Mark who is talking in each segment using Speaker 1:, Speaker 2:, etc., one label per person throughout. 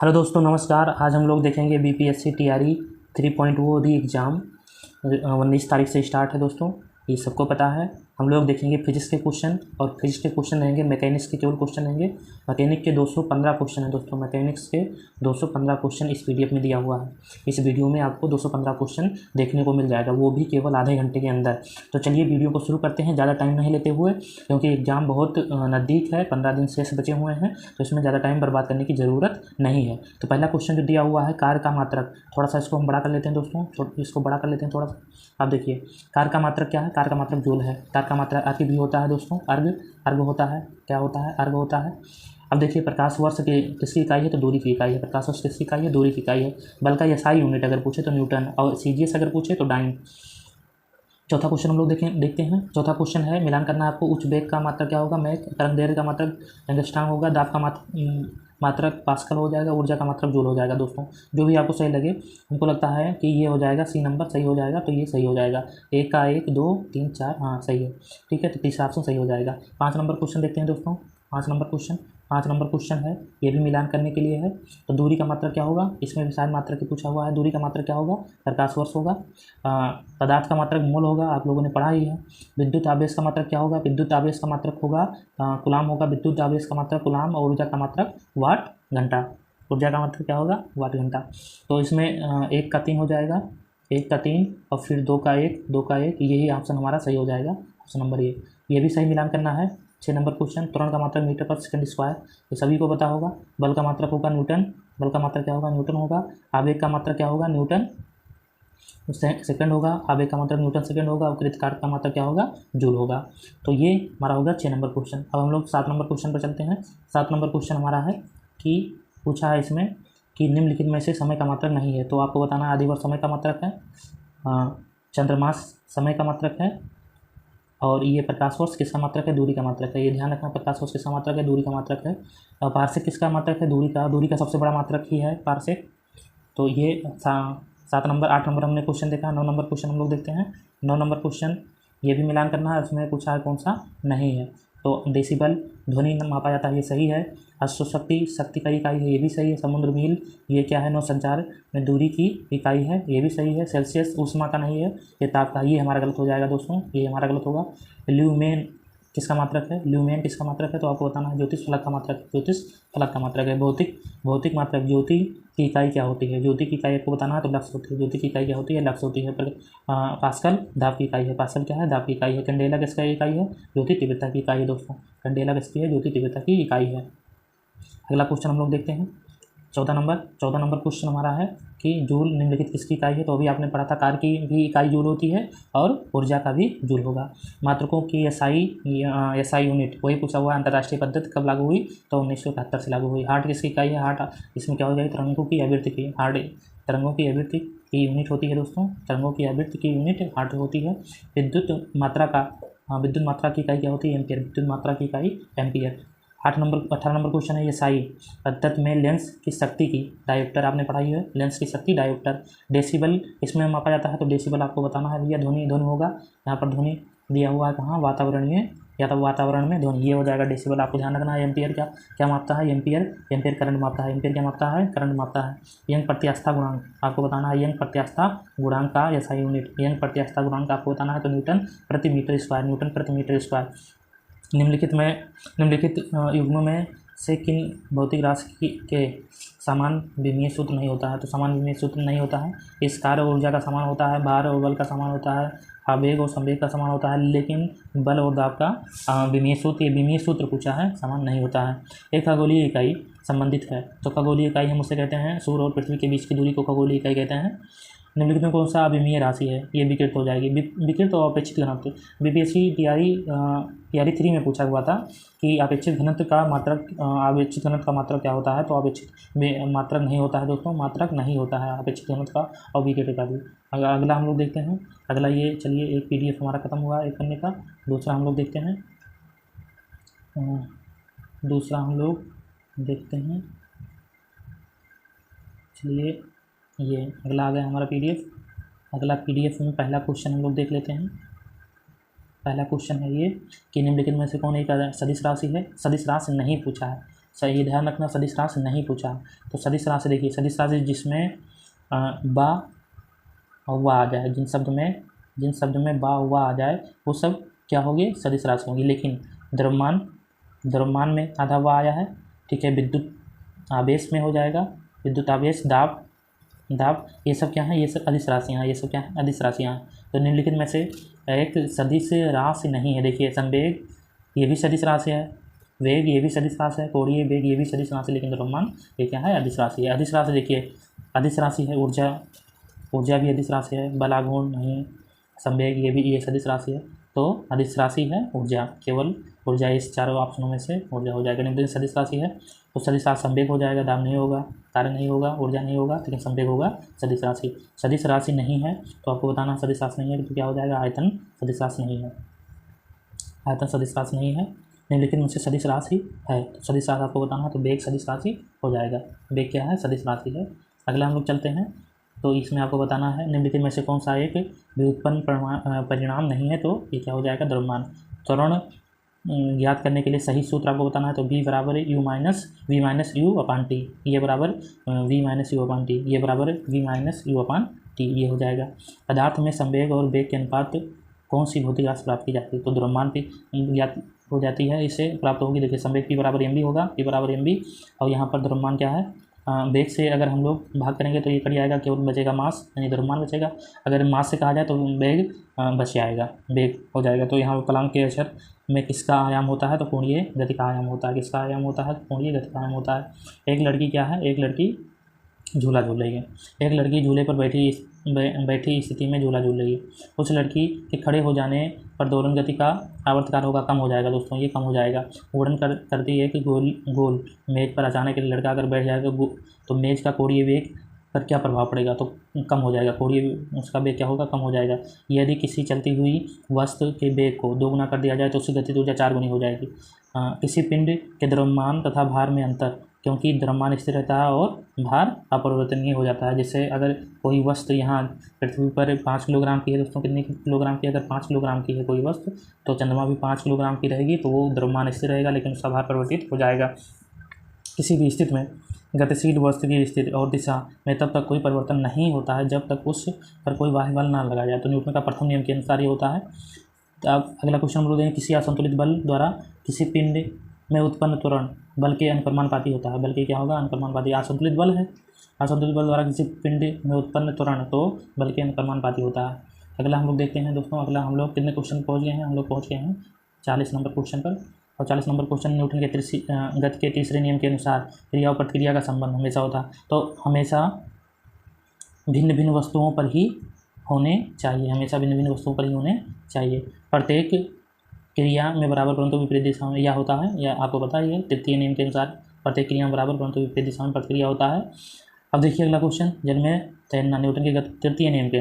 Speaker 1: Hello दोस्तों, नमस्कार। आज हम लोग देखेंगे बीपीएससी टीआरई 3.0 री एग्ज़ाम 19 तारीख से स्टार्ट है दोस्तों। ये सबको पता है। हम लोग देखेंगे फिजिक्स के क्वेश्चन, और फिजिक्स के क्वेश्चन रहेंगे, मैकेनिक्स के केवल क्वेश्चन रहेंगे। मैकेनिक के 215 क्वेश्चन है दोस्तों। मैकेनिक्स के 215 क्वेश्चन इस पीडीएफ में दिया हुआ है। इस वीडियो में आपको 215 क्वेश्चन देखने को मिल जाएगा, वो भी केवल आधे घंटे के अंदर। तो चलिए वीडियो को शुरू करते हैं, ज़्यादा टाइम नहीं लेते हुए, क्योंकि एग्ज़ाम बहुत नज़दीक है। 15 दिन शेष बचे हुए हैं, तो इसमें ज़्यादा टाइम बर्बाद करने की ज़रूरत नहीं है। तो पहला क्वेश्चन जो दिया हुआ है, कार का मात्रक। थोड़ा सा इसको हम बड़ा कर लेते हैं दोस्तों, इसको बड़ा कर लेते हैं थोड़ा सा। आप देखिए, कार का मात्रक क्या है? कार का मात्रक जूल है। कार का मात्रक अर्घ भी होता है दोस्तों। अर्घ होता है। क्या होता है? अर्घ होता है। अब देखिए, प्रकाश वर्ष की किसकी इकाई है? तो दूरी की इकाई है। प्रकाश वर्ष किसकी इकाई है? दूरी की इकाई है। बल का एसआई यूनिट अगर पूछे तो न्यूटन, और सीजीएस अगर पूछे तो डाइन। चौथा क्वेश्चन हम लोग देखते हैं। चौथा क्वेश्चन है, मिलान करना है आपको। उच्च वेग का मात्रक क्या होगा? मैक। तरंग दैर्घ्य का मात्रक एंगस्ट्रॉम होगा। दाब का मात्रक पास्कल हो जाएगा। ऊर्जा का मात्रक जूल हो जाएगा दोस्तों। जो भी आपको सही लगे, हमको लगता है कि ये हो जाएगा सी नंबर सही हो जाएगा, तो ये सही हो जाएगा। एक का 1 2 3 4, हाँ सही है। ठीक है, तो तीसरा ऑप्शन सही हो जाएगा। 5 नंबर क्वेश्चन देखते हैं दोस्तों। 5 नंबर क्वेश्चन है, ये भी मिलान करने के लिए है। तो दूरी का मात्रक क्या होगा? इसमें भी शायद मात्रक ही पूछा हुआ है। दूरी का मात्रक क्या होगा? प्रकाश वर्ष होगा। पदार्थ का मात्रक मोल होगा, आप लोगों ने पढ़ा ही है। विद्युत आवेश का मात्रक क्या होगा? विद्युत आवेश का मात्रक होगा कूलाम होगा। विद्युत आवेश का मात्रक कूलाम, और ऊर्जा का मात्रक वाट घंटा। ऊर्जा का मात्रक क्या होगा? वाट घंटा। तो इसमें 1 का 3 हो जाएगा। 1 का 3 और फिर 2 का 1, 2 का 1, यही ऑप्शन हमारा सही हो जाएगा। ऑप्शन नंबर ये भी सही मिलान करना है। 6 नंबर क्वेश्चन, त्वरण का मात्रक मीटर पर सेकंड स्क्वायर, ये सभी को पता होगा। बल का मात्रक होगा न्यूटन। बल का मात्रक क्या होगा? न्यूटन होगा। आवेग का मात्रक क्या होगा? न्यूटन सेकंड होगा। आवेग का मात्रक न्यूटन सेकंड होगा। और कृतकार का मात्रक क्या होगा? जूल होगा। तो ये हमारा होगा 6 नंबर क्वेश्चन। अब हम लोग 7 नंबर क्वेश्चन पर चलते हैं। 7 नंबर क्वेश्चन हमारा है कि पूछा है इसमें कि निम्नलिखित में से समय का मात्रक नहीं है। तो आपको बताना है, आदिवर्ष समय का मात्रक है, चंद्रमास समय का मात्रक है, और ये प्रकाश वर्ष किसका मात्रक है? दूरी का मात्रक है। ये ध्यान रखना, प्रकाश वर्ष किसका मात्रक है? दूरी का मात्रक है। और पार्सेक किसका मात्रक है? दूरी का सबसे बड़ा मात्रक ही है पार्सेक। तो ये 7 नंबर। 8 नंबर हमने क्वेश्चन देखा। 9 नंबर क्वेश्चन हम लोग देखते हैं। 9 नंबर क्वेश्चन ये भी मिलान करना है। उसमें पूछा है कौन सा नहीं है। तो डेसिबल ध्वनि मापा जाता है, ये सही है। अश्वशक्ति शक्ति का इकाई है, ये भी सही है। समुद्र मील ये क्या है? नौ संचार में दूरी की इकाई है, ये भी सही है। सेल्सियस ऊष्मा का नहीं है, ये ताप का। ये हमारा गलत हो जाएगा दोस्तों, ये हमारा गलत होगा। ल्यूमेन किसका मात्रक है? ल्यूमेन किसका मात्रक है? तो आपको बताना है ज्योतिष फलक का मात्रक। ज्योतिष फलक का मात्रक है। भौतिक मात्रक। ज्योति की इकाई क्या होती है? ज्योति की इकाई आपको बताना है, तो लक्स होती है। ज्योति की इकाई क्या होती है? लक्स होती है। पास्कल दाब की इकाई है। पास्कल क्या है? दाब की इकाई है। कैंडेला किसका इकाई है? ज्योति तीव्रता की इकाई है दोस्तों। कैंडेला किसकी है? ज्योति तीव्रता की इकाई है। अगला क्वेश्चन हम लोग देखते हैं। 14 नंबर क्वेश्चन हमारा है कि जूल निम्नलिखित किसकी इकाई है? तो अभी आपने पढ़ा था, कार की भी इकाई जूल होती है, और ऊर्जा का भी जूल होगा। मात्रकों की एसआई यूनिट वही पूछा हुआ है। अंतर्राष्ट्रीय पद्धति कब लागू हुई? तो 1971 से लागू हुई। हार्ट किसकी इकाई है? हार्ट इसमें क्या हो जाएगी? तरंगों की आवृत्ति की। हार्ट तरंगों की आवृत्ति की यूनिट होती है दोस्तों। तरंगों की आवृत्ति की यूनिट हार्ट होती है। विद्युत मात्रा की इकाई क्या होती है? एम्पियर। विद्युत मात्रा की इकाई एम्पियर। 18 नंबर क्वेश्चन है, ये साई पद्धति में लेंस की शक्ति की डायोप्टर आपने पढ़ाई है। लेंस की शक्ति डायोप्टर। डेसिबल इसमें मापा जाता है, तो डेसिबल आपको बताना है भैया। ध्वनि होगा। यहाँ पर ध्वनि दिया हुआ है कहाँ? वातावरण में, या तो वातावरण में ध्वनि, ये हो जाएगा डेसिबल। आपको ध्यान रखना है। एम्पियर क्या मापता है? एम्पियर करंट मापता है। एम्पियर क्या मापता है? करंट मापता है। यंग प्रत्यास्थता गुणांक आपको बताना है। यंग प्रत्यास्थता गुणांक का एसआई यूनिट। यंग प्रत्यास्थता गुणांक आपको बताना है, तो न्यूटन प्रति मीटर स्क्वायर। निम्नलिखित युग्मों में से किन भौतिक राशि के समान विमीय सूत्र नहीं होता है? तो समान विमीय सूत्र नहीं होता है। इस कार्य और ऊर्जा का समान होता है। भार और बल का समान होता है। आवेग और संवेग का समान होता है, लेकिन बल और दाब का विमीय सूत्र पूछा है, समान नहीं होता है। एक खगोलीय इकाई संबंधित है, तो खगोलीय इकाई हम उसे कहते हैं, सूर्य और पृथ्वी के बीच की दूरी को खगोलीय इकाई कहते हैं। निम्नलिखित में कौन सा अविमीय राशि है? ये विकृत हो जाएगी। विकृत और अपेक्षित घनत्व। बीपीएससी टीआरई 3 में पूछा हुआ था कि अपेक्षित घनत्व का मात्रक क्या होता है? तो अपेक्षित मात्रक नहीं होता है दोस्तों, मात्रक नहीं होता है अपेक्षित घनत्व का और विकृत का भी। अगला हम लोग देखते हैं। अगला ये चलिए, एक पीडीएफ हमारा खत्म हुआ एक करने का। दूसरा हम लोग देखते हैं। चलिए, ये अगला आ गया हमारा पीडीएफ। अगला पीडीएफ में पहला क्वेश्चन हम लोग देख लेते हैं। पहला क्वेश्चन है ये कि निम्नलिखित में से कौन एक सदिश राशि है? सदिश राशि नहीं पूछा है। सही ध्यान रखना, सदिश राशि नहीं पूछा। तो सदिश राशि देखिए, सदिश राशि जिसमें बा और वाह आ जाए, जिन शब्द में बा वाह आ जाए वो सब क्या होगी, सदिश राशि होगी। लेकिन द्रव्यमान में आधा वाह आया है, ठीक है। विद्युत आवेश में हो जाएगा, विद्युत आवेश, दाब, ये सब क्या है, ये सब अदिश राशियाँ, ये सब क्या है, अदिश राशियाँ। तो निम्नलिखित में से एक सदिश राशि नहीं है। देखिए संवेग ये भी सदिश राशि है, वेग ये भी सदिश राशि है, कोणीय वेग ये भी सदिश राशि, लेकिन द्रव्यमान ये क्या है, अदिश राशि है। अदिश राशि देखिए, अदिश राशि है ऊर्जा भी अदिश राशि है, बलागुण नहीं, संवेग ये सदिश राशि है। तो अदिश राशि है ऊर्जा, केवल ऊर्जा, इस चारों ऑप्शनों में से ऊर्जा हो जाएगा। निम्नलिखित सदिश राशि है तो सदिश राशि संवेग हो जाएगा, दाब नहीं होगा, कार्य नहीं होगा, ऊर्जा नहीं होगा, लेकिन संवेग होगा सदिश राशि। सदिश राशि नहीं है तो आपको बताना सदिश राशि नहीं है तो क्या हो जाएगा, आयतन सदिश राशि नहीं है, आयतन सदिश राशि नहीं है। निम्नलिखित में से सदिश राशि है, तो सदिश राशि आपको बताना है तो वेग सदिश राशि हो जाएगा। वेग क्या है, सदिश राशि है। अगला हम लोग चलते हैं, तो इसमें आपको बताना है निम्नलिखित में से कौन सा एक व्युत्पन्न परिणाम नहीं है, तो ये क्या हो जाएगा, द्रव्यमान। त्वरण ज्ञात करने के लिए सही सूत्र आपको बताना है तो v बराबर u minus v minus u upon t, ये बराबर v minus u upon t, ये बराबर v minus u upon t, ये हो जाएगा। पदार्थ में संवेग और वेग के अनुपात कौन सी भौतिक राशि प्राप्त की जाती है, तो द्रव्यमान की ज्ञात हो जाती है, इससे प्राप्त होगी। देखिए संवेग p बराबर mv होगा, p बराबर mv, और यहाँ पर द्रव्यमान क्या है, वेग से अगर हम लोग भाग करेंगे तो ये कट जाएगा, केवल बचेगा मास, यानी द्रव्यमान बचेगा। अगर मास से कहा जाए तो वेग बच जाएगा, वेग हो जाएगा। तो यहाँ प्लांक के अक्षर में किसका आयाम होता है, तो कोणीय गति का आयाम होता है। किसका आयाम होता है, कोणीय गति का आयाम होता है। एक लड़की क्या है, एक लड़की झूला झूल रही है, एक लड़की झूले पर बैठी स्थिति में झूला झूल रही है। उस लड़की के खड़े हो जाने पर दोलन गति का आवर्तकार होगा, कम हो जाएगा दोस्तों, ये कम हो जाएगा। उड़न करती है कि गोल मेज पर अचानक लड़का अगर बैठ जाएगा तो मेज का कोणीय वेग पर क्या प्रभाव पड़ेगा, तो कम हो जाएगा, कोणीय उसका वेग क्या होगा, कम हो जाएगा। यदि किसी चलती हुई वस्तु के वेग को 2 गुना कर दिया जाए तो उसकी गतिज ऊर्जा 4 गुनी हो जाएगी। किसी पिंड के द्रव्यमान तथा भार में अंतर, क्योंकि द्रव्यमान स्थिर रहता है और भार अपरिवर्तनीय हो जाता है। जैसे अगर कोई वस्तु यहाँ पृथ्वी पर 5 किलोग्राम की है दोस्तों, कितने किलोग्राम की, अगर 5 किलोग्राम की है कोई वस्तु तो चंद्रमा भी 5 किलोग्राम की रहेगी, तो वो द्रव्यमान स्थिर रहेगा लेकिन उसका भार परिवर्तित हो जाएगा। किसी भी स्थिति में गतिशील वस्तु की स्थिति और दिशा में तब तक कोई परिवर्तन नहीं होता है जब तक उस पर कोई बाह्य बल ना लगाया जाए, तो न्यूटन का प्रथम नियम के अनुसार ये होता है। तो अब अगला क्वेश्चन हम लोग देखें, किसी असंतुलित बल द्वारा किसी पिंड में उत्पन्न त्वरण बल के अनुक्रमानुपाती होता है। बल के क्या होगा, अनुक्रमानुपाती। असंतुलित बल है, असंतुलित बल द्वारा किसी पिंड में उत्पन्न त्वरण तो बल के अनुक्रमानुपाती होता है। अगला हम लोग देखते हैं दोस्तों, अगला हम लोग कितने क्वेश्चन पहुँच गए हैं, हम लोग पहुँच गए हैं 40 नंबर क्वेश्चन पर। और 40 नंबर क्वेश्चन, न्यूटन के गति के तीसरे नियम के अनुसार क्रिया और प्रतिक्रिया का संबंध हमेशा होता है, तो हमेशा भिन्न भिन्न वस्तुओं पर ही होने चाहिए, हमेशा भिन्न भिन्न वस्तुओं पर ही होने चाहिए। प्रत्येक क्रिया में बराबर परंतु विपरीत दिशा में यह होता है, या आपको पता ही है, तृतीय नियम के अनुसार प्रत्येक क्रिया में बराबर परंतु विपरीत दिशा में प्रतिक्रिया होता है। अब देखिए अगला क्वेश्चन, जल में तैरना, न्यूटन के तृतीय नियम के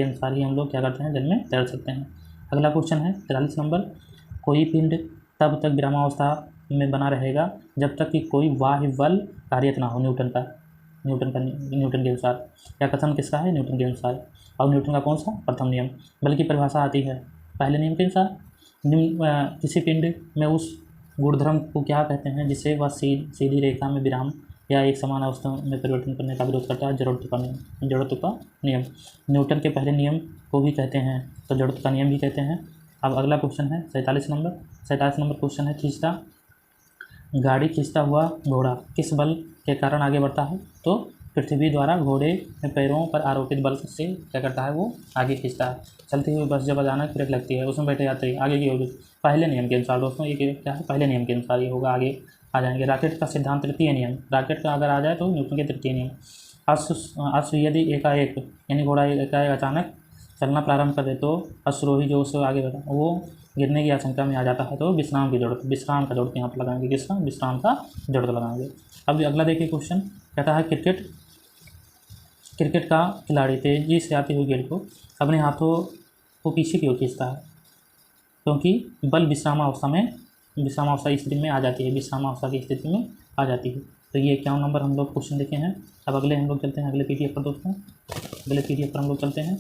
Speaker 1: अनुसार ही हम लोग क्या करते हैं, जल में तैर सकते हैं। अगला क्वेश्चन है 43 नंबर, कोई पिंड तब तक विरामावस्था में बना रहेगा जब तक कि कोई बाह्य बल कार्यरत ना हो, न्यूटन के अनुसार। या कथन किसका है, न्यूटन के अनुसार। और न्यूटन का कौन सा, प्रथम नियम। बल की परिभाषा आती है पहले नियम के अनुसार। किसी पिंड में उस गुणधर्म को क्या कहते हैं जिसे वह सीधी रेखा में विराम या एक समान अवस्था में परिवर्तन करने का विरोध करता है, जड़त्व का नियम। न्यूटन के पहले नियम को भी कहते हैं तो जड़त्व का नियम भी कहते हैं। अब अगला क्वेश्चन है 47 नंबर क्वेश्चन है, गाड़ी खींचता हुआ घोड़ा किस बल के कारण आगे बढ़ता है, तो पृथ्वी द्वारा घोड़े में पैरों पर आरोपित बल से क्या करता है, वो आगे खींचता है। चलती हुई बस जब अचानक ब्रेक लगती है, उसमें बैठे यात्री आगे की होगी, पहले नियम के अनुसार दोस्तों, ये क्या है, पहले नियम के अनुसार ये होगा, आगे आ जाएंगे। रॉकेट का सिद्धांत तृतीय नियम, रॉकेट का अगर आ जाए तो न्यूटन के तृतीय नियम। अश्व यदि एकाएक यानी घोड़ा एकाएक अचानक चलना प्रारंभ कर दे तो अश्वरोही जो उससे आगे बढ़ा वो गिरने की आशंका में आ जाता है, तो विश्राम का जरूरत यहाँ पर लगाएंगे, विश्राम का जरूरत लगाएंगे। अब अगला देखिए क्वेश्चन, कहता है क्रिकेट का खिलाड़ी तेजी से आती हुई गेंद को अपने हाथों को पीछे की ओर खींचता है, क्योंकि बल विश्रामावस्था की स्थिति में आ जाती है, विश्रामावस्था की स्थिति में आ जाती है। तो ये 51 नंबर हम लोग क्वेश्चन देखे हैं। अब अगले हम लोग चलते हैं अगले पीडीएफ पर दोस्तों, अगले पीडीएफ पर हम लोग चलते हैं,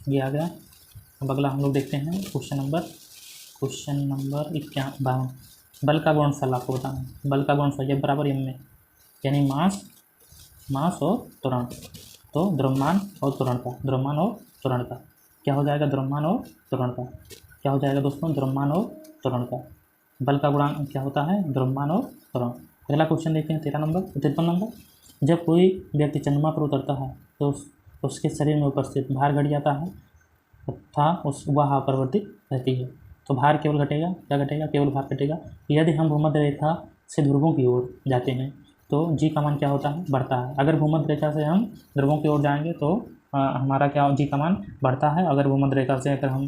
Speaker 1: ये आ गया। अब अगला हम लोग देखते हैं क्वेश्चन नंबर 52, बल का गुणनफल आपको बताना है। बल का गुणनफल F बराबर m में, यानी मास और त्वरण। तो द्रव्यमान और त्वरण का क्या हो जाएगा? द्रव्यमान और त्वरण का क्या हो जाएगा दोस्तों? द्रव्यमान और त्वरण का बल का गुणांक क्या होता है? द्रव्यमान और त्वरण। अगला क्वेश्चन देखते हैं 53 नंबर। जब कोई व्यक्ति चंद्रमा पर उतरता है तो उसके शरीर में उपस्थित भार घट जाता है तथा वह अपरिवर्तित रहती है। तो भार केवल घटेगा, क्या घटेगा? केवल भार घटेगा। यदि हम भूमध्य रेखा से ध्रुवों की ओर जाते हैं तो जी का मान क्या होता है? बढ़ता है। अगर भूमध्य रेखा से हम ध्रुवों की ओर जाएंगे तो हमारा क्या जी का मान बढ़ता है। अगर भूमध्य रेखा से अगर हम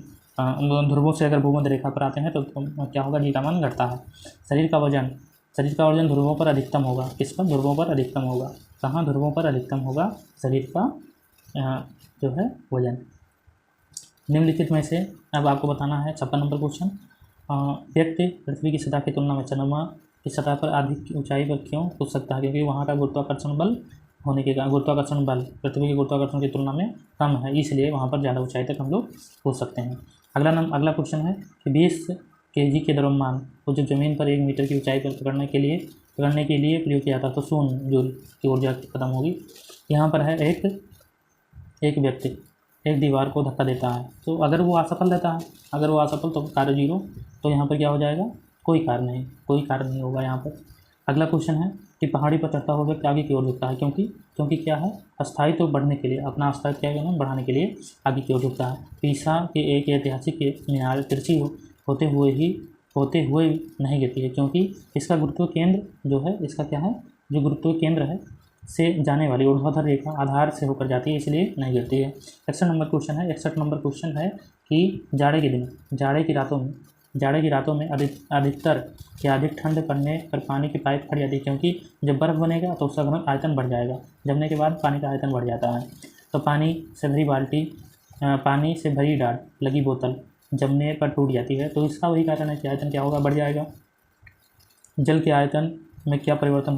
Speaker 1: ध्रुवों से अगर भूमध्य रेखा पर आते हैं तो क्या होगा? जी का मान घटता है। शरीर का वजन ध्रुवों पर अधिकतम होगा। किस पर? ध्रुवों पर अधिकतम होगा। कहाँ? ध्रुवों पर अधिकतम होगा शरीर का जो है वजन। निम्नलिखित में से अब आपको बताना है 56 नंबर क्वेश्चन। व्यक्ति पृथ्वी की सतह की तुलना में चंद्रमा की सतह पर अधिक ऊंचाई पर क्यों कूद सकता है? क्योंकि वहाँ का गुरुत्वाकर्षण बल होने के कारण गुरुत्वाकर्षण बल पृथ्वी के गुरुत्वाकर्षण की तुलना में कम है, इसलिए वहाँ पर ज़्यादा ऊंचाई तक हम लोग कूद सकते हैं। अगला क्वेश्चन है कि 20 kg के द्रव्यमान को जो जमीन पर 1 मीटर की ऊंचाई पर पकड़ने के लिए प्रयोग किया था तो 0 जूल की ऊर्जा खत्म होगी। यहाँ पर है एक व्यक्ति एक दीवार को धक्का देता है तो अगर वो असफल रहता है, अगर वो असफल तो कार्य 0। तो यहाँ पर क्या हो जाएगा? कोई कार्य नहीं होगा यहाँ पर। अगला क्वेश्चन है कि पहाड़ी पर चढ़ता हुआ व्यक्ति आगे की ओर झुकता है क्योंकि क्या है? अस्थायित्व बढ़ने के लिए, अपना अस्थायित्व क्या करना? बढ़ाने के लिए आगे की ओर झुकता है। पीसा के एक ऐतिहासिक मीनार तिरछी होते हुए नहीं गिरती है क्योंकि इसका गुरुत्व केंद्र जो है, इसका क्या है? जो गुरुत्व केंद्र है से जाने वाली ऊर्ध्वाधर रेखा आधार से होकर जाती है, इसलिए नहीं गिरती है। 61 नंबर क्वेश्चन है कि जाड़े की रातों में अधिकतर या अधिक ठंड पड़ने पर पानी की पाइप फट जाती है क्योंकि जब बर्फ़ बनेगा तो उसका घन आयतन बढ़ जाएगा। जमने के बाद पानी का आयतन बढ़ जाता है। तो पानी से भरी डाल लगी बोतल जमने पर टूट जाती है, तो इसका वही कारण है कि आयतन क्या होगा? बढ़ जाएगा। जल के आयतन में क्या परिवर्तन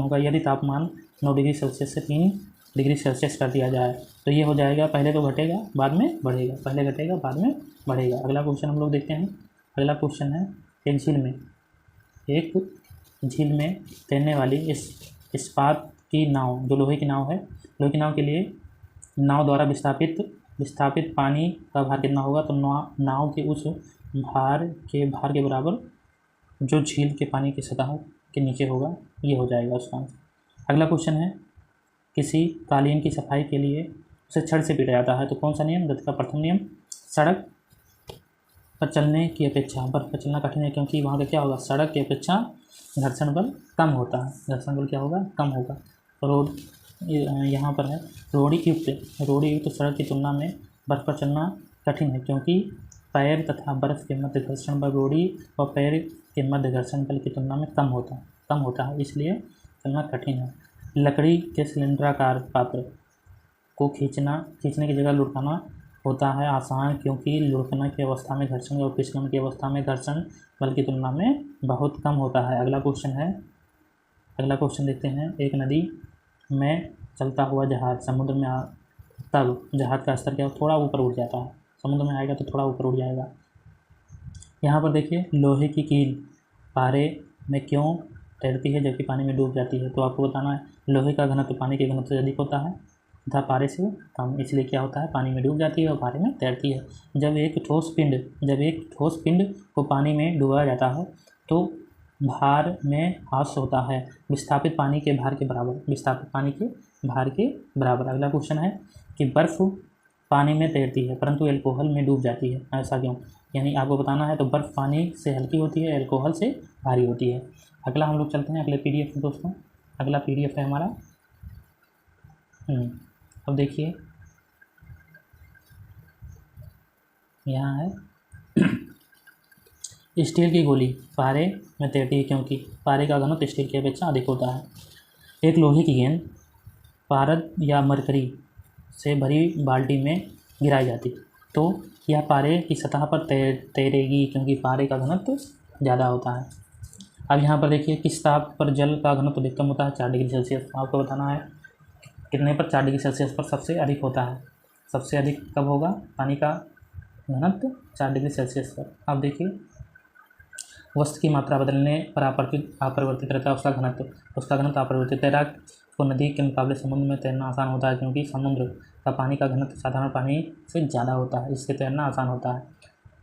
Speaker 1: होगा यदि तापमान 9 डिग्री सेल्सियस से 3 डिग्री सेल्सियस कर दिया जाए? तो ये हो जाएगा, पहले तो घटेगा बाद में बढ़ेगा, पहले घटेगा बाद में बढ़ेगा। अगला क्वेश्चन हम लोग देखते हैं। अगला क्वेश्चन है एक झील में तैरने वाली इस्पात की नाव, जो लोहे की नाव है, लोहे की नाव के लिए नाव द्वारा विस्थापित पानी का भार कितना होगा? तो नाव के उस भार के बराबर जो झील के पानी की सतह के नीचे होगा, ये हो जाएगा उसका आंसर। अगला क्वेश्चन है किसी कालीन की सफाई के लिए उसे छड़ से पीटा जाता है तो कौन सा नियम? गति का प्रथम नियम। सड़क पर चलने की अपेक्षा बर्फ पर चलना कठिन है क्योंकि वहाँ का क्या होगा? सड़क की अपेक्षा घर्षण बल कम होता है। घर्षण बल क्या होगा? कम होगा। रोड यहाँ पर है रोड़ी युक्त सड़क की तुलना में बर्फ पर चलना कठिन है क्योंकि पैर तथा बर्फ के मध्य घर्षण बल रोड़ी और पैर के मध्य घर्षण बल की तुलना में कम होता है, इसलिए चलना कठिन है। लकड़ी के सिलेंडराकार पात्र को खींचने की जगह लुढ़काना होता है आसान क्योंकि लुढ़कने की अवस्था में घर्षण और फिसलन की अवस्था में घर्षण बल की तुलना में बहुत कम होता है। अगला क्वेश्चन देखते हैं। एक नदी में चलता हुआ जहाज समुद्र में तब जहाज का स्तर क्या थोड़ा ऊपर उठ जाता है, समुद्र में आएगा तो थोड़ा ऊपर उठ जाएगा। यहाँ पर देखिए लोहे की कील पारे में क्यों तैरती है जबकि पानी में डूब जाती है? तो आपको बताना है लोहे का घनत्व पानी के घनत्व से अधिक होता है तथा पारे से कम, इसलिए क्या होता है? पानी में डूब जाती है और पारे में तैरती है। जब एक ठोस पिंड को पानी में डुबाया जाता है तो भार में ह्रास होता है विस्थापित पानी के भार के बराबर। अगला क्वेश्चन है कि बर्फ़ पानी में तैरती है परंतु अल्कोहल में डूब जाती है, ऐसा क्यों? यानी आपको बताना है तो बर्फ़ पानी से हल्की होती है, अल्कोहल से भारी होती है। अगला हम लोग चलते हैं अगले PDF में दोस्तों। अगला PDF है हमारा अब देखिए यहाँ है स्टील की गोली पारे में तैरती है क्योंकि पारे का घनत्व स्टील की अपेक्षा अधिक होता है। एक लोहे की गेंद पारद या मरकरी से भरी बाल्टी में गिराई जाती तो यह पारे की सतह पर तैरेगी क्योंकि पारे का घनत्व ज़्यादा होता है। अब यहाँ पर देखिए किस ताप पर जल का घनत्व अधिकतम होता है? 4 डिग्री सेल्सियस। आपको बताना है कितने पर? 4 डिग्री सेल्सियस पर सबसे अधिक होता है। सबसे अधिक कब होगा पानी का घनत्व? 4 डिग्री सेल्सियस पर। अब देखिए वस्तु की मात्रा बदलने पर अपरिवर्तित रहता है उसका घनत्व अपरिवर्तित। तैराक को नदी के मुकाबले समुद्र में तैरना आसान होता है क्योंकि समुद्र का पानी का घनत्व साधारण पानी से ज़्यादा होता है, इससे तैरना आसान होता है।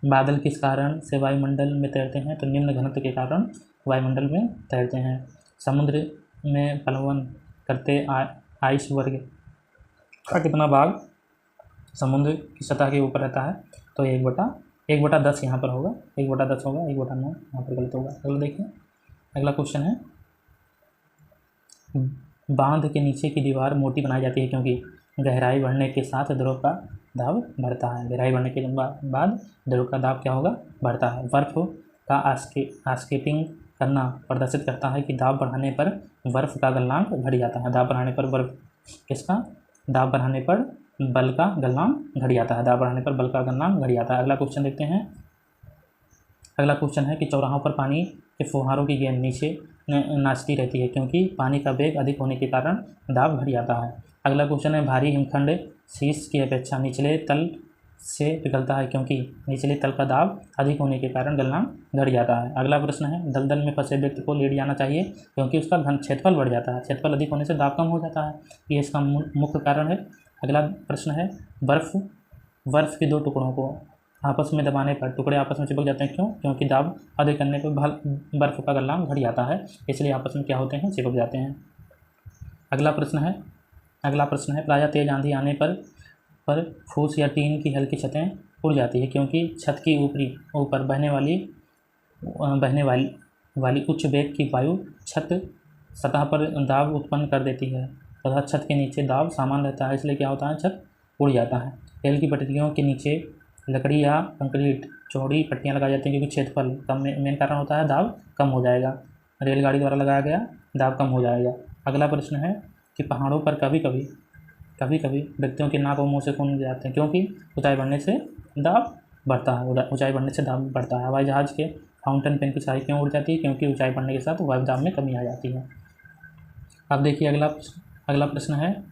Speaker 1: बादल किस कारण से वायुमंडल में तैरते हैं? तो निम्न घनत्व के कारण वायुमंडल में तैरते हैं। समुद्र में प्लवन करते आइस वर्ग का कितना भाग समुद्र की सतह के ऊपर रहता है? तो 1/10 यहाँ पर होगा, 1/10 होगा, 1/9 यहाँ पर गलत होगा। चलो देखिए अगला क्वेश्चन है, बांध के नीचे की दीवार मोटी बनाई जाती है क्योंकि गहराई बढ़ने के साथ द्रव का दाब बढ़ता है। गहराई बढ़ने के बाद द्रव का दाब क्या होगा? बढ़ता है। बर्फ का स्केटिंग करना प्रदर्शित करता है कि दाब बढ़ाने पर बर्फ का गलनांक घट जाता है। दाब बढ़ाने पर दाब बढ़ाने पर बल का गलनांक घट जाता है। दाब बढ़ाने पर बल का गलनांक घट जाता है। अगला क्वेश्चन देखते हैं। अगला क्वेश्चन है कि चौराहों पर पानी के फुहारों की गेंद नीचे नाचती रहती है क्योंकि पानी का वेग अधिक होने के कारण दाब घट जाता है। अगला क्वेश्चन है, भारी हिमखंड शीर्ष की अपेक्षा निचले तल से पिघलता है क्योंकि निचले तल का दाब अधिक होने के कारण गलनांक घट जाता है। अगला प्रश्न है, दलदल में फंसे व्यक्ति को लेट जाना चाहिए क्योंकि उसका घन क्षेत्रफल बढ़ जाता है। क्षेत्रफल अधिक होने से दाब कम हो जाता है, ये इसका मुख्य कारण है। अगला प्रश्न है, बर्फ़ के दो टुकड़ों को आपस में दबाने पर टुकड़े आपस में चिपक जाते हैं, क्यों? क्योंकि दाब अधिक करने पर बर्फ़ का गलनांक घट जाता है, इसलिए आपस में क्या होते हैं? चिपक जाते हैं। अगला प्रश्न है, प्रायः तेज आंधी आने पर फूस या टीन की हल्की छतें उड़ जाती है क्योंकि छत की ऊपर बहने वाली उच्च वेग की वायु छत सतह पर दाब उत्पन्न कर देती है तथा छत के नीचे दाब समान रहता है, इसलिए क्या होता है? छत उड़ जाता है। रेल की पटरियों के नीचे लकड़ी या कंक्रीट चौड़ी पट्टियाँ लगाई जाती हैं क्योंकि क्षेत्रफल कम मेन कारण होता है, दाब कम हो जाएगा। रेलगाड़ी द्वारा लगाया गया दाब कम हो जाएगा। अगला प्रश्न है कि पहाड़ों पर कभी कभी व्यक्तियों के नाक और मुँह से खून जाते हैं क्योंकि ऊंचाई बढ़ने से दाब बढ़ता है। ऊंचाई बढ़ने से दाब बढ़ता है। हवाई जहाज़ के फाउंटेन पेन की स्याही क्यों उड़ जाती है? क्योंकि ऊंचाई बढ़ने के साथ वायु दाब में कमी आ जाती है। अब देखिए अगला प्रश्न है,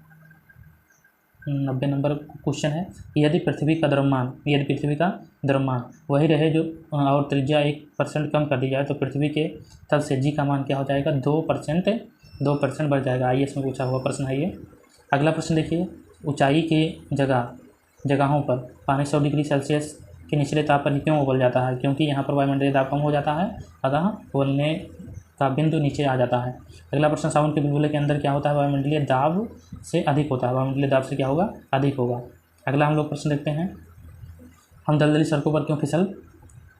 Speaker 1: 90 नंबर क्वेश्चन है, यदि पृथ्वी का द्रव्यमान वही रहे जो और त्रिज्या 1% कम कर दी जाए तो पृथ्वी के तल से जी का मान क्या हो जाएगा? 2% बढ़ जाएगा। आइए इसमें पूछा हुआ प्रश्न है ये। अगला प्रश्न देखिए, ऊंचाई की जगहों पर पानी 100 डिग्री सेल्सियस के निचले ताप पर क्यों उबल जाता है? क्योंकि यहाँ पर वायुमंडलीय दाब कम हो जाता है, अतः उबलने का बिंदु नीचे आ जाता है। अगला प्रश्न, साबुन के बुलबुले के अंदर क्या होता है? वायुमंडलीय दाब से अधिक होता है। वायुमंडलीय दाब से क्या होगा? अधिक होगा। अगला हम लोग प्रश्न देखते हैं, हम दलदली सड़कों पर क्यों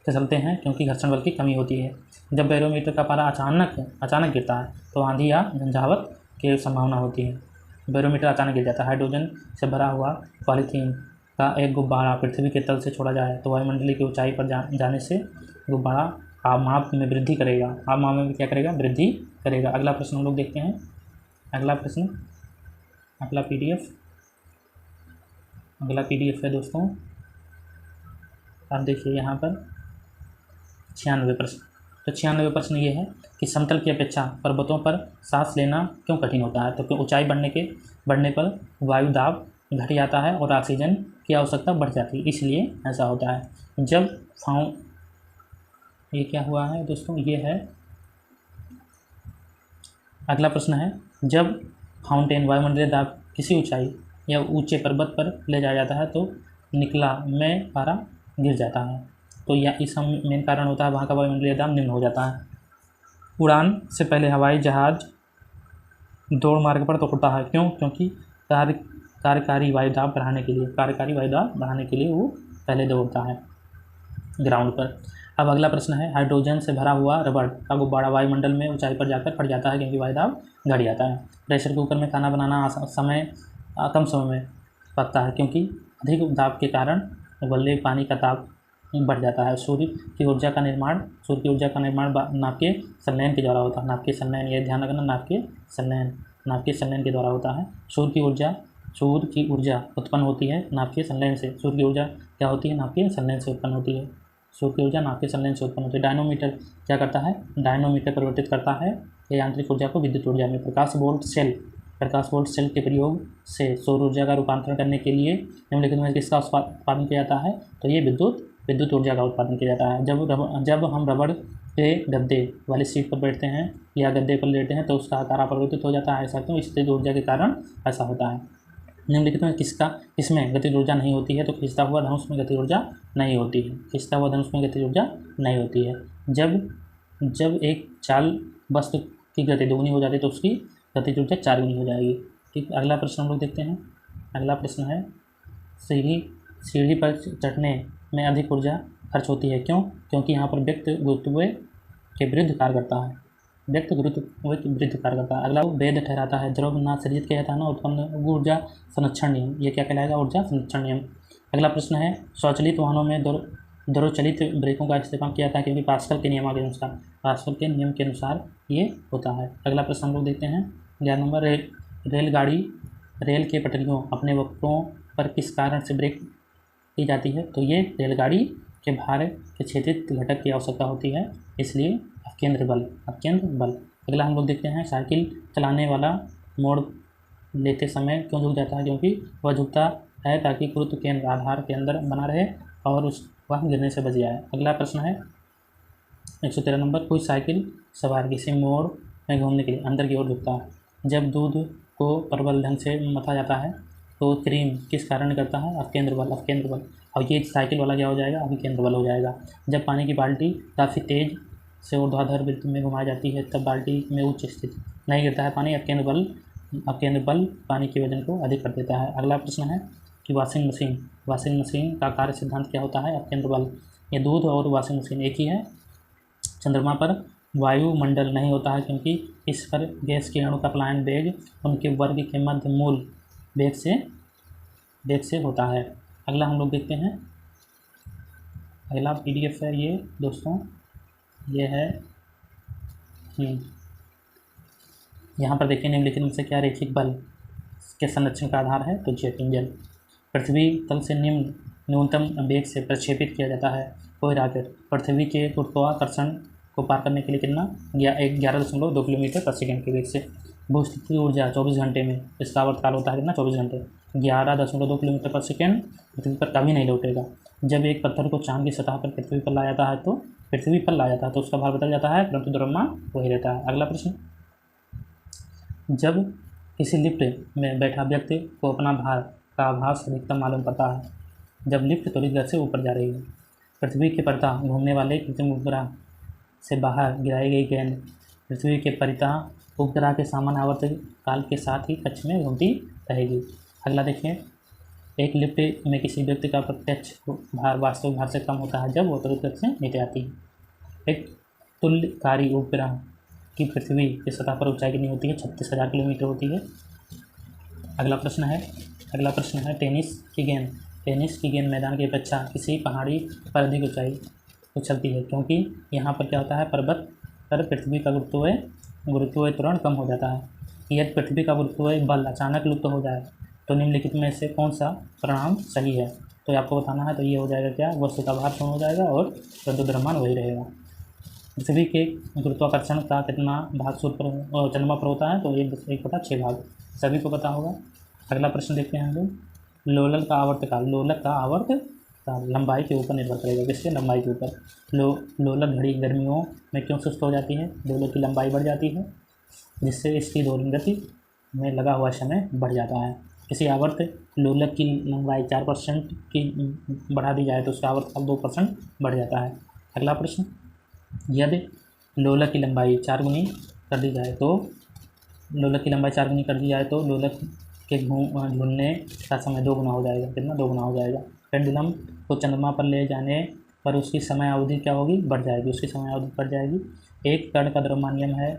Speaker 1: फिसलते हैं? क्योंकि घर्षण बल की कमी होती है। जब बैरोमीटर का पारा अचानक गिरता है तो आंधी या झंझावत की संभावना होती है। बैरोमीटर अचानक गिर जाता है। हाइड्रोजन से भरा हुआ पॉलीथीन का एक गुब्बारा पृथ्वी के तल से छोड़ा जाए तो वायुमंडलीय की ऊंचाई पर जाने से गुब्बारा माप में वृद्धि करेगा। माप में क्या करेगा? वृद्धि करेगा। अगला प्रश्न हम लोग देखते हैं। अगला पीडीएफ है दोस्तों। आप देखिए यहाँ पर 96 प्रश्न। तो 96 प्रश्न ये है कि समतल की अपेक्षा पर्वतों पर सांस लेना क्यों कठिन होता है? तो क्यों? ऊंचाई बढ़ने पर वायु दाब घट जाता है और ऑक्सीजन की आवश्यकता बढ़ जाती है, इसलिए ऐसा होता है। ये क्या हुआ है दोस्तों? ये है अगला प्रश्न है, जब फाउंटेन वायुमंडलीय दाब किसी ऊंचाई या ऊंचे पर्वत पर ले जाया जाता है तो निकला में पारा गिर जाता है, तो यह इसका मेन कारण होता है वहाँ का वायुमंडलीय दाब निम्न हो जाता है। उड़ान से पहले हवाई जहाज दौड़ मार्ग पर दौड़ता है, क्यों? क्योंकि कार्यकारी वायु दाब बढ़ाने के लिए वो पहले दौड़ता है ग्राउंड पर। अब अगला प्रश्न है, हाइड्रोजन से भरा हुआ रबड़ का गुब्बारा वायुमंडल में ऊंचाई पर जाकर फट जाता है क्योंकि वायु दाब घट जाता है। प्रेशर कुकर में खाना बनाना कम समय में पकता है क्योंकि अधिक दाब के कारण उबलने पानी का ताप बढ़ जाता है। सूर्य की ऊर्जा का निर्माण नाभिकीय संलयन के द्वारा होता है। नाभिकीय संलयन, ये ध्यान रखना, नाभिकीय संलयन के द्वारा होता है। सूर्य की ऊर्जा उत्पन्न होती है नाभिकीय संलयन से। सूर्य की ऊर्जा क्या होती है? नाभिकीय संलयन से उत्पन्न होती है। सूर्य की ऊर्जा नाभिकीय संलयन से उत्पन्न होती है। डायनोमीटर क्या करता है? डायनोमीटर परिवर्तित करता है यांत्रिक ऊर्जा को विद्युत ऊर्जा में। प्रकाश वोल्ट सेल के प्रयोग से सौर ऊर्जा का रूपांतरण करने के लिए निम्नलिखित में किसका उत्पादन किया जाता है? तो ये विद्युत ऊर्जा का उत्पादन किया जाता है। जब हम रबड़ पे गद्दे वाली सीट पर बैठते हैं या गद्दे पर लेटे हैं तो उसका आकार अपरिवर्तित हो जाता है। ऐसा क्यों? स्थितिज ऊर्जा के कारण ऐसा होता है। निम्नलिखित में किसमें गतिज ऊर्जा नहीं होती है? तो खिंचता हुआ धनुष में गतिज ऊर्जा नहीं होती है। खिंचता हुआ धनुष में गतिज ऊर्जा नहीं होती है। जब एक चाल वस्तु की गति दोगुनी हो जाती है तो उसकी गतिज ऊर्जा 4 गुनी हो जाएगी। ठीक, अगला प्रश्न हम लोग देखते हैं। अगला प्रश्न है, सीढ़ी पर चढ़ने में अधिक ऊर्जा खर्च होती है, क्यों? क्योंकि यहाँ पर व्यक्ति गुरुत्व के विरुद्ध कार्य करता है। व्यक्ति गुरुत्व के विरुद्ध कार्य करता है। अगला वैध ठहराता है। द्रव्यनाथ सृजित किया जाता है ना उत्पन्न ऊर्जा संरक्षण नियम, ये क्या कहलाएगा? ऊर्जा संरक्षण नियम। अगला प्रश्न है, स्वचालित वाहनों में दौरचलित ब्रेकों का इस्तेमाल किया जाता है क्योंकि पास्कल के नियम के अनुसार ये होता है। अगला प्रश्न हम लोग देखते हैं 11 नंबर, रेल के पटरियों अपने वक्रों पर किस कारण से ब्रेक की जाती है? तो ये रेलगाड़ी के भार के क्षेत्रित घटक की आवश्यकता होती है, इसलिए अपकेंद्र बल। अगला हम लोग देखते हैं, साइकिल चलाने वाला मोड़ लेते समय क्यों झुक जाता है? क्योंकि वह झुकता है ताकि गुरुत्व केंद्र आधार के अंदर बना रहे और वह गिरने से बच जाए। अगला प्रश्न है 113 नंबर, कोई साइकिल सवार किसी मोड़ में घूमने के लिए अंदर की ओर झुकता है। जब दूध को प्रबल ढंग से मथा जाता है तो क्रीम किस कारण निकलता है? अपकेंद्र बल। और ये साइकिल वाला क्या हो जाएगा? अभिकेंद्र बल हो जाएगा। जब पानी की बाल्टी काफ़ी तेज से ऊर्ध्वाधर वृत्त में घुमाई जाती है तब बाल्टी में उच्च स्थिति नहीं गिरता है पानी। अपकेंद्र बल पानी के वजन को अधिक कर देता है। अगला प्रश्न है कि वॉशिंग मशीन का कार्य सिद्धांत क्या होता है? अपकेंद्र बल। ये दूध और वॉशिंग मशीन एक ही है। चंद्रमा पर वायुमंडल नहीं होता है क्योंकि इस पर गैस के अणु का पलायन वेग उनके वर्ग के मध्य मूल वेग से होता है। अगला हम लोग देखते हैं, अगला PDF है ये दोस्तों, ये है यहाँ पर देखिए निम्नलिखित में से क्या रैखिक बल के संरक्षण का आधार है? तो जेट इंजन। पृथ्वी तल से न्यूनतम वेग से प्रक्षेपित किया जाता है कोई रॉकेट पृथ्वी के गुरुत्वाकर्षण को पार करने के लिए कितना? 11.2 किलोमीटर प्रति सेकंड के वेग से। भूस्थितिज ऊर्जा 24 घंटे में, इसका आवर्तकाल होता है कितना? 24 घंटे। 11.2 किलोमीटर प्रति सेकंड पृथ्वी पर कभी नहीं लौटेगा। जब एक पत्थर को चांद की सतह पर पृथ्वी पर लाया जाता है तो उसका भार बदल जाता है परंतु द्रव्यमान वही रहता है। अगला प्रश्न, जब किसी लिफ्ट में बैठा व्यक्ति को अपना भार का आभास अधिकतम मालूम पड़ता है जब लिफ्ट त्वरित गति से ऊपर जा रही है। पृथ्वी के परितः घूमने वाले कृत्रिम उपग्रह से बाहर गिराई गई गेंद पृथ्वी के परितः उपग्रह के सामान्य आवर्त काल के साथ ही कक्ष में घूमती रहेगी। अगला देखिए, एक लिफ्ट में किसी व्यक्ति का प्रत्यक्ष भार वास्तविक भार से कम होता है जब वो त्वरित गति से नीचे आती है। एक तुल्यकारी उपग्रह की पृथ्वी की सतह पर ऊंचाई कितनी होती है? 36,000 किलोमीटर होती है। अगला प्रश्न है टेनिस की गेंद मैदान की अपेक्षा किसी पहाड़ी पर अधिक ऊंचाई उछलती है क्योंकि यहाँ पर क्या होता है? पर्वत पर पृथ्वी का गुरुत्वीय त्वरण कम हो जाता है। यदि पृथ्वी का गुरुत्वीय बल अचानक लुप्त हो जाए तो निम्नलिखित में से कौन सा परिणाम सही है? तो आपको बताना है। तो ये हो जाएगा क्या? वस्तु का भार शून्य हो जाएगा और परंतु द्रव्यमान वही रहेगा। पृथ्वी के गुरुत्वाकर्षण का कितना भाग चंद्रमा पर होता है? तो 1/6 भाग, सभी को पता होगा। अगला प्रश्न देखते हैं हम लोग, लोलक का आवर्तकाल लंबाई के ऊपर निर्भर करेगा। किसके? लंबाई के ऊपर। लोलक घड़ी गर्मियों में क्यों सुस्त हो जाती है? लोलक की लंबाई बढ़ जाती है जिससे इसकी दोलन गति में लगा हुआ समय बढ़ जाता है। किसी आवर्त लोलक की लंबाई 4% की बढ़ा दी जाए तो उसका आवर्तकाल 2% बढ़ जाता है। अगला प्रश्न, यदि लोलक की लंबाई 4 गुनी कर दी जाए तो लोलक के घूमने का समय 2 गुना हो जाएगा। कितना? 2 गुना हो जाएगा। पेंडुलम को चंद्रमा पर ले जाने पर उसकी समय अवधि क्या होगी? बढ़ जाएगी। एक कण का द्रव्यमान नियम है,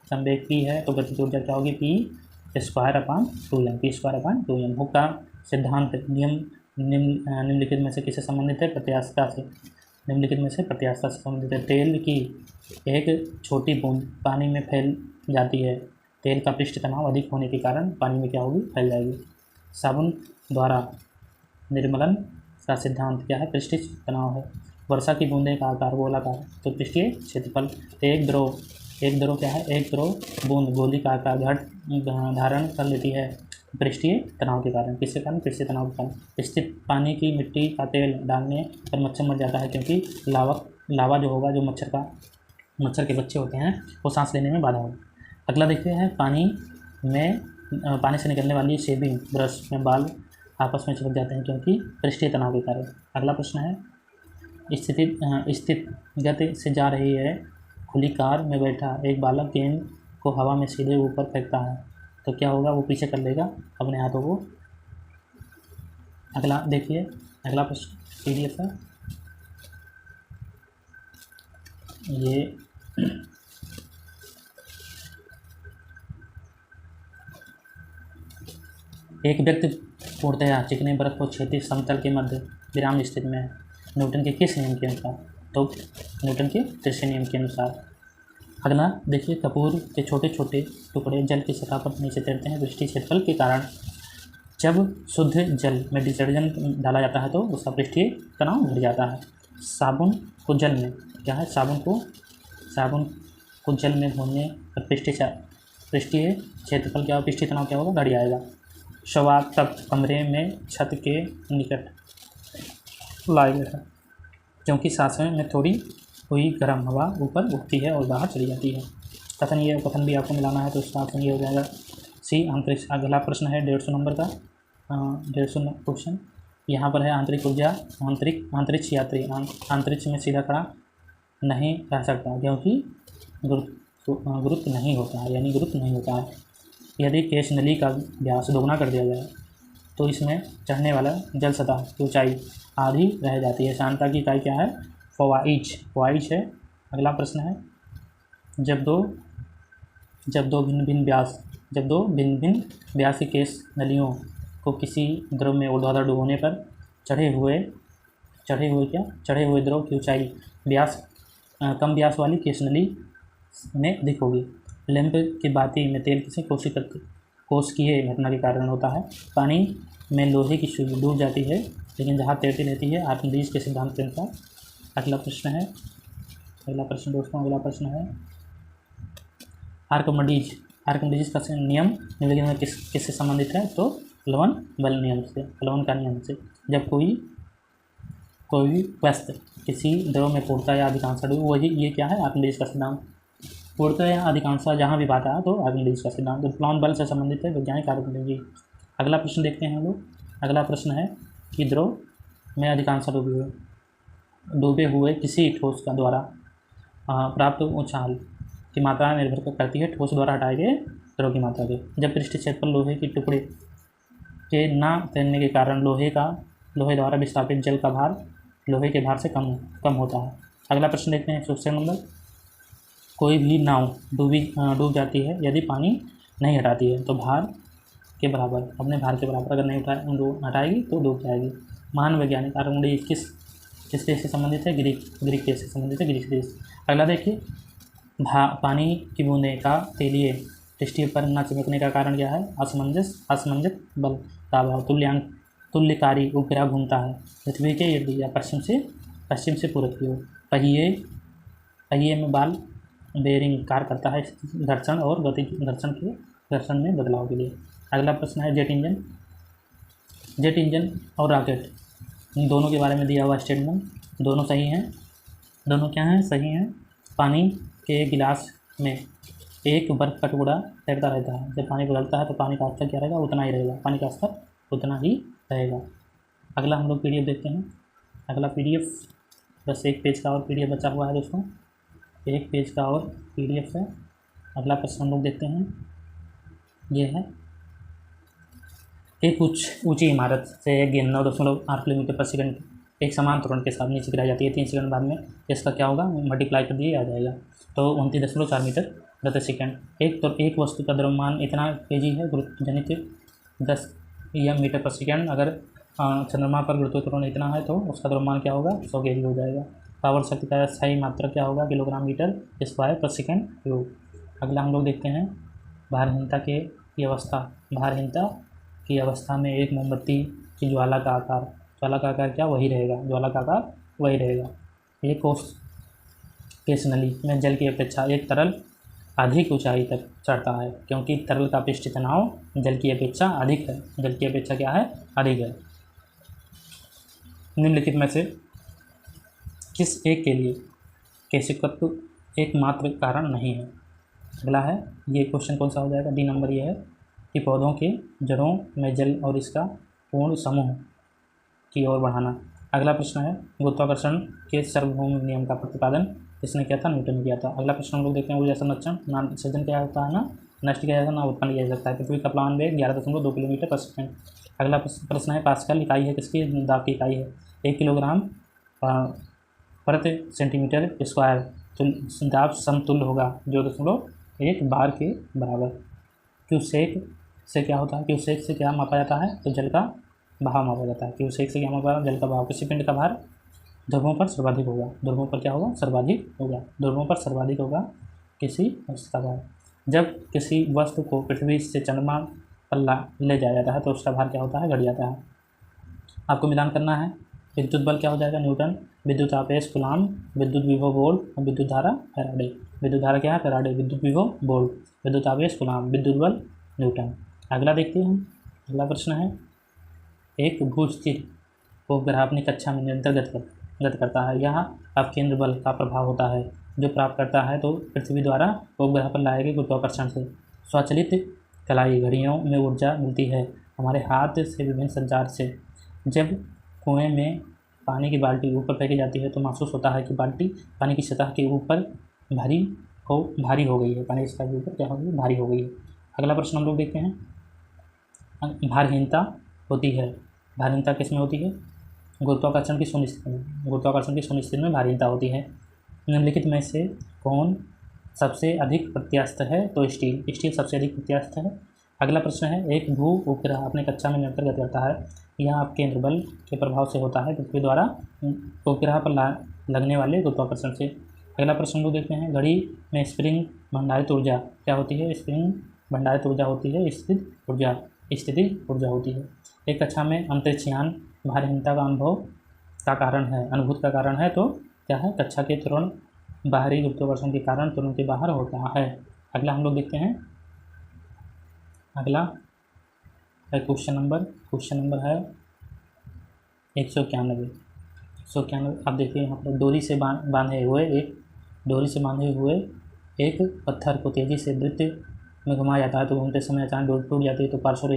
Speaker 1: संवेग p है तो गतिज ऊर्जा क्या होगी? p² हुक का सिद्धांत नियम निम्नलिखित में से किससे संबंधित है? प्रत्यास्थता से संबंधित है। तेल की एक छोटी बूंद पानी में फैल जाती है। तेल का पृष्ठ तनाव अधिक होने के कारण पानी में क्या होगी? फैल जाएगी। साबुन द्वारा निर्मलन का सिद्धांत क्या है? पृष्ठीय तनाव है। वर्षा की बूंदे का आकार गोलाकार तो पृष्ठीय क्षेत्रफल। एक द्रव क्या है? एक द्रव बूंद गोली का आकार धारण कर लेती है पृष्ठीय तनाव के कारण। किसके कारण? पृष्ठीय तनाव के कारण। स्थित पानी की मिट्टी का तेल डालने पर मच्छर मर जाता है क्योंकि लावा जो होगा, जो मच्छर का मच्छर के बच्चे होते हैं वो सांस लेने में बाधा हो। अगला देखते हैं पानी से निकलने वाली शेविंग ब्रश में बाल आपस में चिपक जाते हैं क्योंकि पृष्ठीय तनाव के कारण। अगला प्रश्न है स्थितिगत से जा रही है खुली कार में बैठा एक बालक गेंद को हवा में सीधे ऊपर फेंकता है तो क्या होगा, वो पीछे कर लेगा अपने हाथों को। अगला देखिए, अगला प्रश्न PDF है ये। एक व्यक्ति पूर्णतया चिकने बर्फ को क्षैतिज समतल के मध्य विराम स्थिति में है न्यूटन के किस नियम के अनुसार, तो न्यूटन के तीसरे नियम के अनुसार। अगला देखिए, कपूर के छोटे छोटे टुकड़े जल की सतह पर नीचे तैरते हैं पृष्ठीय क्षेत्रफल के कारण। जब शुद्ध जल में डिटर्जेंट डाला जाता है तो उसका पृष्ठीय तनाव घट जाता है। साबुन को जल में क्या है, साबुन को जल में घोलने पर पृष्ठीय क्षेत्रफल क्या, पृष्ठीय तनाव क्या होगा, घट जाएगा। शवा तक कमरे में छत के निकट लाया गया है क्योंकि सांसों में थोड़ी हुई गर्म हवा ऊपर उठती है और बाहर चली जाती है। कथन भी आपको मिलाना है तो उसका ऑप्शन ये हो जाएगा सी अंतरिक्ष। अगला प्रश्न है 150 नंबर का 150 क्वेश्चन। यहाँ पर है आंतरिक ऊर्जा। अंतरिक्ष यात्री अंतरिक्ष में सीधा खड़ा नहीं रह सकता क्योंकि गुरुत्व नहीं होता है, यानी गुरुत्व नहीं होता है। यदि केश नली का व्यास दोगुना कर दिया जाए तो इसमें चढ़ने वाला जल सतह की ऊंचाई आधी रह जाती है। सांद्रता की इकाई क्या है, फवाइज है। अगला प्रश्न है जब दो भिन्न भिन्न व्यास की केश नलियों को किसी द्रव में ऊर्ध्वाधर डुबोने पर चढ़े हुए द्रव की ऊंचाई कम व्यास वाली केश नली में अधिक होगी। लैंप की बाती में तेल किसी कोशिकीय घटना के कारण होता है। पानी में लोहे की सुई डूब जाती है लेकिन जहाँ तैरती रहती है आर्किमिडीज के सिद्धांत के अनुसार। अगला प्रश्न है आर्किमिडीज का नियम निम्नलिखित में किससे संबंधित है, तो प्लवन बल नियम से, प्लवन का नियम से। जब कोई वस्तु किसी द्रव में पूर्णतः या अधिकांश डूबे, वही ये क्या है, आर्किमिडीज का सिद्धांत। पूर्णतः या अधिकांश जहाँ भी बात आया तो आर्किमिडीज का सिद्धांत। तो प्लवन बल से संबंधित है वैज्ञानिक आर्किमिडीज। अगला प्रश्न देखते हैं हम लोग। अगला प्रश्न है कि द्रव में अधिकांश डूबे हुए किसी ठोस का द्वारा प्राप्त उछाल की मात्रा निर्भर करती है ठोस द्वारा हटाए गए द्रव की मात्रा के। जब पृष्ठीय क्षेत्रफल लोहे के टुकड़े के ना तैरने के कारण लोहे द्वारा विस्थापित जल का भार लोहे के भार से कम होता है। अगला प्रश्न देखते हैं 106 नंबर। कोई भी नाव डूब जाती है यदि पानी नहीं हटाती है तो अपने भार के बराबर अगर नहीं हटाएगी तो डूब जाएगी। महान वैज्ञानिक आर्किमिडीज किस देश से संबंधित है, ग्रीक देश से संबंधित है, ग्रीक देश। अगला देखिए, पानी की बूंदे का तेलीय पृष्ठीय पर न चिपकने का कारण क्या है, असमंजस बल का अभाव। तुल्यकारी उपग्रह घूमता है पृथ्वी के इर्द या पश्चिम से पूरब की ओर। पहिए में बाल बेरिंग कार्य करता है घर्षण और घर्षण में बदलाव के लिए। अगला प्रश्न है जेट इंजन और रॉकेट, इन दोनों के बारे में दिया हुआ स्टेटमेंट दोनों सही हैं। दोनों क्या हैं, सही हैं। पानी के गिलास में एक बर्फ़ का टुकड़ा तैरता रहता है। जब पानी बदलता है तो पानी का स्तर क्या रहेगा, उतना ही रहेगा, पानी का स्तर उतना ही रहेगा। अगला हम लोग PDF देखते हैं। अगला PDF बस एक पेज का और PDF बचा हुआ है दोस्तों, एक पेज का और PDF है। अगला प्रश्न हम लोग देखते हैं, ये है एक ऊंची इमारत से एक गेंद 9.8 किलोमीटर पर सेकंड एक समान त्वरण के साथ नीचे गिराई जाती है। 3 सेकंड बाद में इसका क्या होगा, मल्टीप्लाई कर दिया आ जाएगा तो 29.4 मीटर प्रति सेकंड। एक वस्तु का द्रव्यमान इतना तेजी है गुरुत्वजनित 10 मीटर पर सेकंड। अगर चंद्रमा पर गुरुत्वाकर्षण इतना है तो उसका द्रव्यमान क्या होगा, 100 kg हो जाएगा। पावर शक्ति का सही मात्रा क्या होगा, किलोग्राम मीटर स्क्वायर पर सेकंड क्यूब। अगला हम लोग देखते हैं भारहीनता की अवस्था में एक मोमबत्ती की ज्वाला का आकार क्या वही रहेगा। एक केश नली में जल की अपेक्षा एक तरल अधिक ऊंचाई तक चढ़ता है क्योंकि तरल का पृष्ठीय तनाव जल की अपेक्षा क्या है, अधिक है। निम्नलिखित में से किस एक के लिए केशिकत्व एकमात्र कारण नहीं है। अगला है, ये क्वेश्चन कौन सा हो जाएगा, डी नंबर ये है कि पौधों के जड़ों में जल और इसका पूर्ण समूह की ओर बढ़ाना। अगला प्रश्न है, गुरुत्वाकर्षण के सार्वभौम नियम का प्रतिपादन किसने किया था, न्यूटन ने किया था। अगला प्रश्न हम लोग देखते हैं, ऊर्जा संरक्षण ना सृजन क्या होता है, ना नष्ट किया जाता है, ना उत्पन्न किया जा सकता है। पृथ्वी का प्लावन वेग 11.2 किलोमीटर पर सेकंड। अगला प्रश्न है, पास्कल इकाई है किसकी, दाब की इकाई है। 1 किलोग्राम प्रति सेंटीमीटर स्क्वायर दाब समतुल्य होगा 2.1 बार के बराबर। क्यूसेक से क्या होता है, क्यूसेक से क्या मापा जाता है, तो जल का बहाव मापा जाता है। क्यूसेक से क्या मापा जाता है, जल का बहाव। किसी पिंड का भार ध्रुवों पर सर्वाधिक होगा, ध्रुवों पर क्या होगा, सर्वाधिक होगा, ध्रुवों पर सर्वाधिक होगा किसी वस्तु का भार। जब किसी वस्तु को पृथ्वी से चंद्रमा पर ले जाया जाता है तो उसका भार क्या होता है, घट जाता है। आपको मिलान करना है। विद्युत बल क्या हो जाएगा, न्यूटन। विद्युत आवेश कूलॉम, विद्युत विभव वोल्ट और विद्युत धारा फैराडे। विद्युत धारा क्या है, फैराडे। विद्युत विभव वोल्ट, विद्युत आवेश कूलॉम, विद्युत बल न्यूटन। अगला देखते हैं, अगला प्रश्न है, एक भूस्थिर उपग्रह अपनी कक्षा में निरंतर गति करता है। यह अपकेंद्र बल का प्रभाव होता है जो प्राप्त करता है तो पृथ्वी द्वारा उपग्रह पर लाए गए गुरुत्वाकर्षण से। स्वचालित कलाई घड़ियों में ऊर्जा मिलती है हमारे हाथ से विभिन्न संचार से। जब कुएं में पानी की बाल्टी ऊपर फेंकी जाती है तो महसूस होता है कि बाल्टी पानी की सतह के ऊपर भारी हो गई है। पानी की सतह के ऊपर क्या हो गई, भारी हो गई है। अगला प्रश्न हम लोग देखते हैं, भारहीनता होती है। भारहीनता किस में होती है, गुरुत्वाकर्षण की शून्य स्थिति में। गुरुत्वाकर्षण की शून्य स्थिति में भारहीनता होती है। निम्नलिखित में से कौन सबसे अधिक प्रत्यास्थ है, तो स्टील सबसे अधिक प्रत्यास्थ है। अगला प्रश्न है, एक भू उपग्रह अपने कक्षा में निरंतर गति करता है। यह अपकेंद्र बल के प्रभाव से होता है पृथ्वी द्वारा उपग्रह पर लगने वाले गुरुत्वाकर्षण से। अगला प्रश्न हम लोग देखते हैं, घड़ी में स्प्रिंग भंडारित ऊर्जा क्या होती है, स्प्रिंग भंडारित ऊर्जा होती है स्थितिज ऊर्जा होती है। एक कक्षा में अंतरिक्षयान भारहीनता का अनुभूत का कारण है तो क्या है, कक्षा के तुरंत बाहरी गुरुत्वाकर्षण के कारण तुरंत के बाहर होता है। अगला हम लोग देखते हैं, अगला है क्वेश्चन नंबर है 191। आप देखिए यहाँ पर डोरी से बांधे हुए एक पत्थर को तेज़ी से वृत्त में घुमाया जाता है तो घूमते समय अचानक डोरी टूट जाती है तो पार्श्व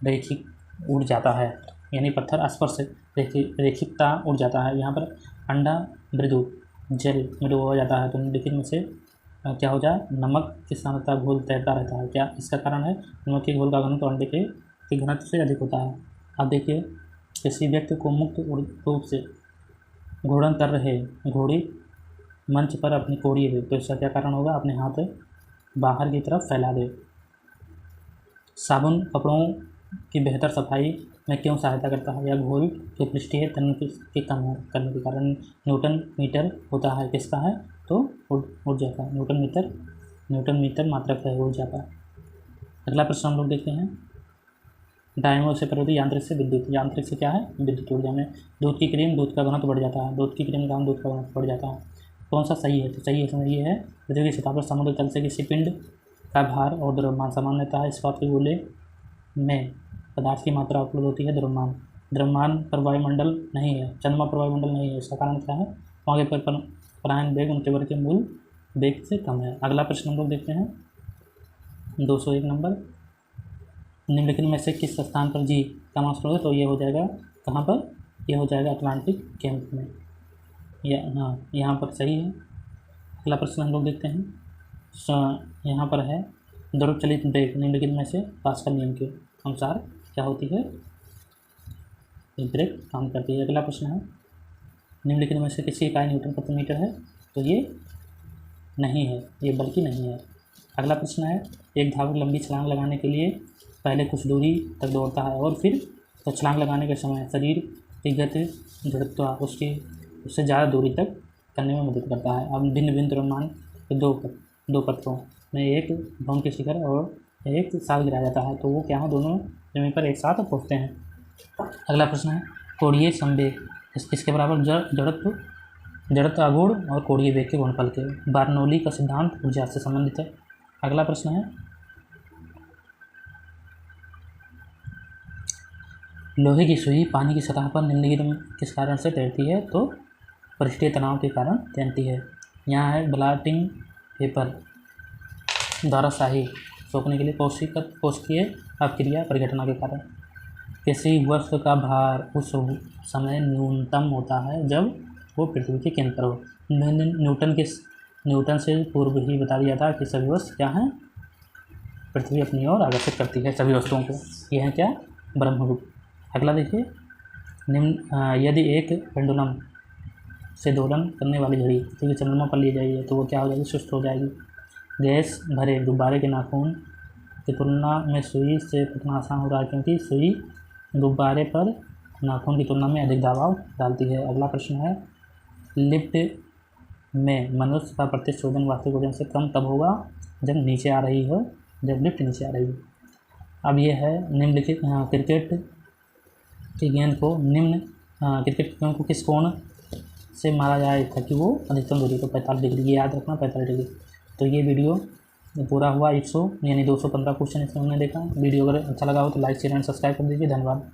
Speaker 1: रेखिक उड़ जाता है, यानी पत्थर स्पर्श रेखिकता उड़ जाता है। यहाँ पर अंडा मृदु जल में डूबा जाता है तो निम्नलिखित में से क्या हो जाए, नमक की सांद्रता घोल तैरता रहता है। क्या इसका कारण है, नमक के घोल का घनत्व अंडे के घनत्व से अधिक होता है। अब देखिए, किसी व्यक्ति को मुक्त रूप से घोड़न कर रहे घोड़ी मंच पर अपनी कोड़ी दे तो इसका क्या कारण होगा, अपने हाथ बाहर की तरफ फैला दे। साबुन कपड़ों की बेहतर सफाई में क्यों सहायता करता है, यह घोल के पृष्ठीय तन्य के कम करने के कारण न्यूटन मीटर होता है। किसका है, तो ऊर्जा का। न्यूटन मीटर मात्रक है ऊर्जा का। अगला प्रश्न हम लोग देखते हैं, डायनमो से परिवर्तित यांत्रिक से विद्युत। यांत्रिक से क्या है, विद्युत ऊर्जा में दूध की क्रीम दूध का घनत्व बढ़ जाता है। दूध की क्रीम का दूध का घनत्व बढ़ जाता है। कौन सा सही है, तो सही है ये है, पृथ्वी की सतह पर समुद्र तल से किसी पिंड का भार और द्रव्यमान समान रहता है। इस्पात के गोले में पदार्थ की मात्रा उपलब्ध होती है द्रव्यमान पर वायुमंडल नहीं है, चंद्रमा पर वायुमंडल नहीं है। इसका कारण क्या है, वहाँ के परायण वेग उनके वर्ग के मूल वेग से कम है। अगला प्रश्न हम लोग देखते हैं 201 नंबर, निम्नलिखित में से किस स्थान पर जी का मास है, तो ये हो जाएगा कहाँ पर, ये हो जाएगा अटलांटिक कैंप में, हाँ यहाँ पर सही है। अगला प्रश्न हम लोग देखते हैं, यहाँ पर है द्रव चलित ब्रेक निम्नलिखित में से पास्कल नियम के अनुसार क्या होती है, ब्रेक काम करती है। अगला प्रश्न है, निम्नलिखित में से किसी इकाई न्यूटन प्रति मीटर है, तो ये नहीं है, ये बल्कि नहीं है। अगला प्रश्न है, एक धावक लंबी छलांग लगाने के लिए पहले कुछ दूरी तक दौड़ता है और फिर तो छलांग लगाने के समय शरीर की गति जड़त्व उससे ज़्यादा दूरी तक करने में मदद करता है। अब भिन्न भिन्न द्रव्यमान के दो पत्थरों में एक भवन के शिखर और एक साथ गिराया जाता है तो वो क्या है, दोनों जमीन पर एक साथ पहुँचते हैं। अगला प्रश्न है, कोणीय संवेग किसके बराबर, जड़त्व आघूर्ण और कोणीय वेग के गुणनफल के। बार्नौली का सिद्धांत ऊर्जा से संबंधित है। अगला प्रश्न है, लोहे की सुई पानी की सतह पर निम्नलिखित किस कारण से तैरती है, तो पृष्ठीय तनाव के कारण तैरती है। यहाँ है ब्लाटिंग पेपर धाराशाही सोखने के लिए कोशिकीय अक्रिया परिघटना के कारण। किसी वस्तु का भार उस समय न्यूनतम होता है जब वो पृथ्वी के केंद्र पर हो। न्यूटन से पूर्व ही बता दिया था कि सभी वस्तु क्या हैं, पृथ्वी अपनी ओर आकर्षित करती है सभी वस्तुओं को। यह है क्या, ब्रह्मरूप। अगला देखिए, यदि एक पेंडुलम से दोलन करने वाली घड़ी पृथ्वी के चंद्रमा पर ले जाइए तो वो क्या हो जाएगी, सुस्त हो जाएगी। गैस भरे गुब्बारे के नाखून की तुलना में सुई से पकड़ना आसान हो रहा है क्योंकि सुई गुब्बारे पर नाखून की तुलना में अधिक दबाव डालती है। अगला प्रश्न है, लिफ्ट में मनुष्य का प्रत्यक्ष वजन वास्तविक वजन से कम तब होगा जब नीचे आ रही हो, जब लिफ्ट नीचे आ रही हो। अब यह है निम्नलिखित क्रिकेट की गेंद को किस कोण से मारा जाए ताकि वो अधिकतम दूरी को 45 डिग्री, ये याद रखना 45 डिग्री। तो ये वीडियो पूरा हुआ 215 क्वेश्चन इसमें हमने देखा। वीडियो अगर अच्छा लगा हो तो लाइक शेयर एंड सब्सक्राइब कर दीजिए। धन्यवाद।